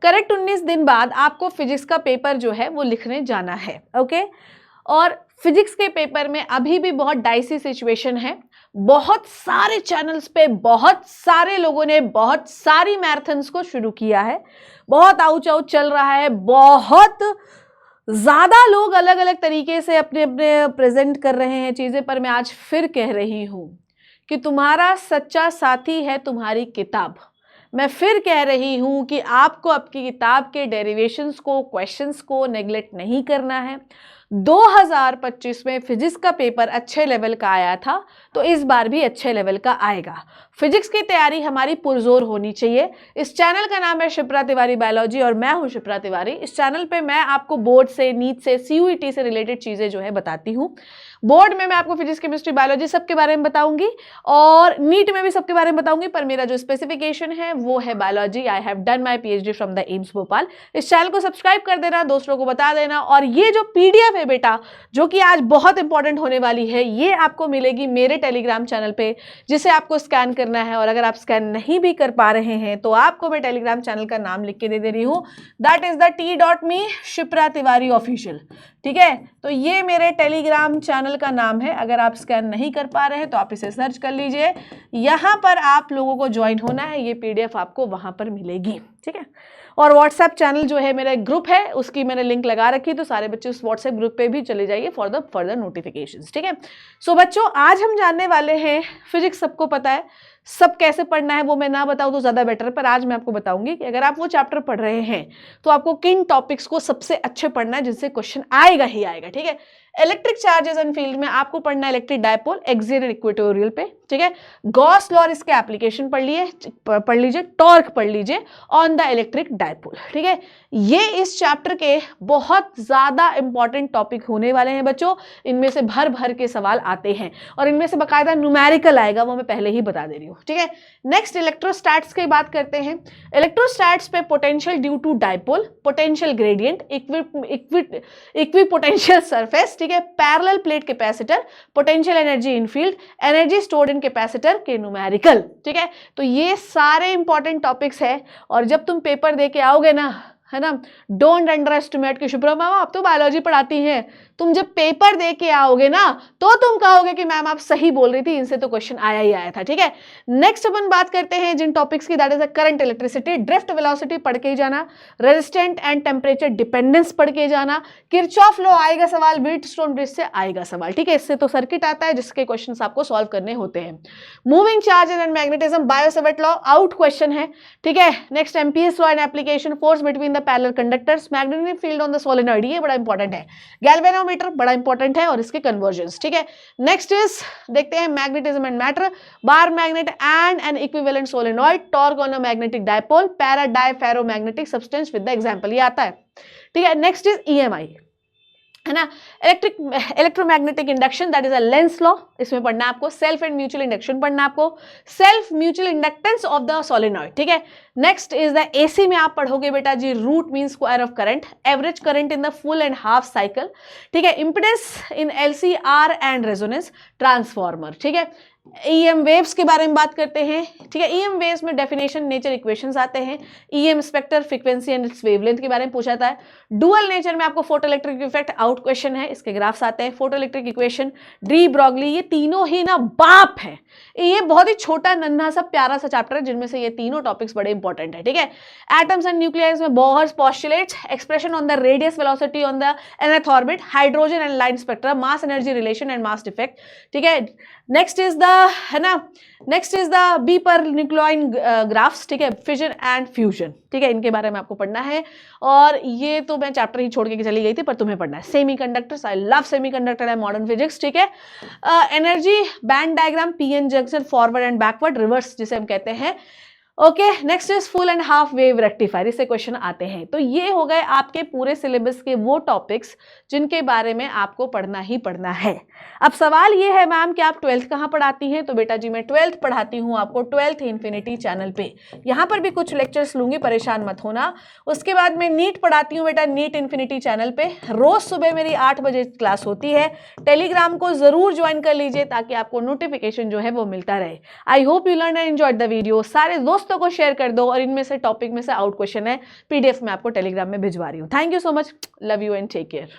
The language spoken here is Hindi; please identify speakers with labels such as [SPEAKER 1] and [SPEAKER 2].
[SPEAKER 1] करेक्ट 19 दिन बाद आपको फिजिक्स का पेपर जो है वो लिखने जाना है। ओके, और फिजिक्स के पेपर में अभी भी बहुत डाइसी सिचुएशन है। बहुत सारे चैनल्स पे बहुत सारे लोगों ने बहुत सारी मैराथन्स को शुरू किया है, बहुत आउच आउच चल रहा है, बहुत ज्यादा लोग अलग अलग तरीके से अपने अपने प्रेजेंट कर रहे हैं चीजें। पर मैं आज फिर कह रही हूं कि तुम्हारा सच्चा साथी है तुम्हारी किताब। मैं फिर कह रही हूं कि आपको आपकी किताब के डेरिवेशंस को, क्वेश्चंस को नेग्लेक्ट नहीं करना है। 2025 में फिजिक्स का पेपर अच्छे लेवल का आया था, तो इस बार भी अच्छे लेवल का आएगा। फिजिक्स की तैयारी हमारी पुरजोर होनी चाहिए। इस चैनल का नाम है शिप्रा तिवारी बायोलॉजी और मैं हूं शिप्रा तिवारी। इस चैनल पे मैं आपको बोर्ड से, नीट से, सीयूईटी से रिलेटेड चीजें जो है बताती हूँ। बोर्ड में मैं आपको फिजिक्स, केमिस्ट्री, बायोलॉजी सबके बारे में बताऊंगी और नीट में भी सबके बारे में बताऊंगी, पर मेरा जो स्पेसिफिकेशन है वो है biology. I have done my PhD from the AIIMS Bhopal. इस चैनल को सब्सक्राइब कर देना, दोस्तों को बता देना। और ये जो पीडीएफ है बेटा, जो कि आज बहुत इंपॉर्टेंट होने वाली है, ये आपको मिलेगी मेरे टेलीग्राम चैनल पे, जिसे आपको स्कैन करना है। और अगर आप स्कैन नहीं भी कर पा रहे हैं तो आपको मैं टेलीग्राम चैनल का नाम लिख के दे रही हूँ, that is the t.me Shipra Tiwari official. ठीक है, तो ये मेरे टेलीग्राम चैनल का नाम है। अगर आप स्कैन नहीं कर पा रहे हैं तो आप इसे सर्च कर लीजिए, यहां पर आप लोगों को ज्वाइन होना है, ये पीडीएफ आपको वहां पर मिलेगी। ठीक है, और व्हाट्सएप चैनल जो है मेरा एक ग्रुप है, उसकी मैंने लिंक लगा रखी, तो सारे बच्चे उस व्हाट्सएप ग्रुप पे भी चले जाइए फॉर द फर्दर नोटिफिकेशंस। ठीक है, सो बच्चों आज हम जानने वाले हैं फिजिक्स। सबको पता है, सब कैसे पढ़ना है वो मैं ना बताऊं तो ज्यादा बेटर है, पर आज मैं आपको बताऊंगी कि अगर आप वो चैप्टर पढ़ रहे हैं तो आपको किन टॉपिक्स को सबसे अच्छे पढ़ना है, जिनसे क्वेश्चन आएगा ही आएगा। ठीक है, इलेक्ट्रिक चार्जेस एंड फील्ड में आपको पढ़ना है इलेक्ट्रिक डायपोल, एक्सियल इक्वेटोरियल पे। ठीक है, गॉस लॉ, इसके एप्लीकेशन पढ़ लीजिए, टॉर्क पढ़ लीजिए ऑन द इलेक्ट्रिक डायपोल। ठीक है, ये इस चैप्टर के बहुत ज्यादा इंपॉर्टेंट टॉपिक होने वाले हैं बच्चों। इनमें से भर भर के सवाल आते हैं और इनमें से बाकायदा न्यूमेरिकल आएगा, वो मैं पहले ही बता दे रही हूँ। ठीक है, नेक्स्ट इलेक्ट्रोस्टैट्स की बात करते हैं। इलेक्ट्रोस्टैट्स पे potential due to dipole, potential gradient, equipotential surface, ठीक है, parallel plate capacitor, potential energy in field, energy stored in capacitor के न्यूमेरिकल। ठीक है, तो ये सारे इंपॉर्टेंट टॉपिक्स है। और जब तुम पेपर दे के आओगे ना, है ना, डोंट अंडर एस्टिमेट कि शुभ्रा मैम आप तो बायोलॉजी पढ़ाती हैं, तुम जब पेपर दे के आओगे ना तो तुम कहोगे कि मैम आप सही बोल रही थी, इनसे तो क्वेश्चन आया ही आया था। ठीक है, नेक्स्ट अपन बात करते हैं जिन टॉपिक्स की, that is current electricity, drift velocity पढ़ के ही जाना, रेजिस्टेंट एंड टेम्परेचर डिपेंडेंस पढ़ के जाना, किरचॉफ लॉ आएगा सवाल, व्हीटस्टोन ब्रिज से आएगा सवाल। ठीक है, इससे तो सर्किट आता है जिसके क्वेश्चन आपको सॉल्व करने होते हैं। Moving charges and magnetism, bio-Savart law out question है। ठीक है, next Ampere's law and application, force between the parallel conductors, magnetic field on the solenoid, ये बड़ा इंपॉर्टेंट है। गैल्वेनोमीटर बड़ा इंपॉर्टेंट है और इसके कन्वर्जन्स। ठीक है, नेक्स्ट इज देखते हैं magnetism and matter, bar magnet and an equivalent solenoid, torque on a magnetic dipole, para dia ferromagnetic substance with the example, ये आता है। ठीक है, नेक्स्ट इज ईएमआई, है ना, electromagnetic induction, that is a Lenz law, इसमें पढ़ना है आपको। सेल्फ एंड म्यूचुअल इंडक्शन पढ़ना है आपको, self mutual inductance of the solenoid. ठीक है, नेक्स्ट इज द एसी में आप पढ़ोगे बेटा जी, root mean square of current, average current in the full and half cycle. ठीक है, impedance in LCR and resonance transformer. ठीक है, ईएम वेव्स के बारे में बात करते हैं। ठीक है, ईएम वेव्स में डेफिनेशन, नेचर, इक्वेशंस आते हैं। EM spectrum, frequency and its wavelength के बारे में पूछा जाता है। डुअल नेचर में आपको photo electric effect out question है, इसके ग्राफ्स आते हैं। Photo electric equation, de Broglie, ये तीनों ही ना बाप है। ये बहुत ही छोटा नन्हा सा प्यारा सा चैप्टर है जिनमें से ये तीनों टॉपिक्स बड़े इंपॉर्टेंट है। ठीक है, एटम्स एंड न्यूक्लियस में Bohr's postulates, expression on the radius velocity on the nth orbit, hydrogen and line spectrum, mass energy relation and mass defect. ठीक है, नेक्स्ट इज द, है ना, next is the B per nucleon graphs. ठीक है, फिजन एंड फ्यूजन। ठीक है, इनके बारे में आपको पढ़ना है और ये तो मैं चैप्टर ही छोड़ के चली गई थी, पर तुम्हें पढ़ना है। Semiconductors, I love semiconductor and modern physics. ठीक है, energy band diagram, PN junction, forward and backward, reverse जिसे हम कहते हैं। Okay, next is full and half wave rectifier, इससे क्वेश्चन आते हैं। तो ये हो गए आपके पूरे सिलेबस के वो टॉपिक्स जिनके बारे में आपको पढ़ना ही पढ़ना है। अब सवाल ये है मैम कि आप 12th कहाँ पढ़ाती हैं, तो बेटा जी मैं 12th पढ़ाती हूँ आपको 12th इन्फिनिटी चैनल पे। यहाँ पर भी कुछ लेक्चर्स लूंगी, परेशान मत होना। उसके बाद मैं नीट पढ़ाती हूँ बेटा नीट इन्फिनिटी चैनल पे, रोज सुबह मेरी 8 बजे क्लास होती है। टेलीग्राम को जरूर ज्वाइन कर लीजिए ताकि आपको नोटिफिकेशन जो है वो मिलता रहे। I hope you learn and enjoyed the video. सारे दोस्त दोस्तों को शेयर कर दो, और इनमें से टॉपिक में से आउट क्वेश्चन है, PDF में आपको टेलीग्राम में भिजवा रही हूँ। Thank you so much, love you and take care.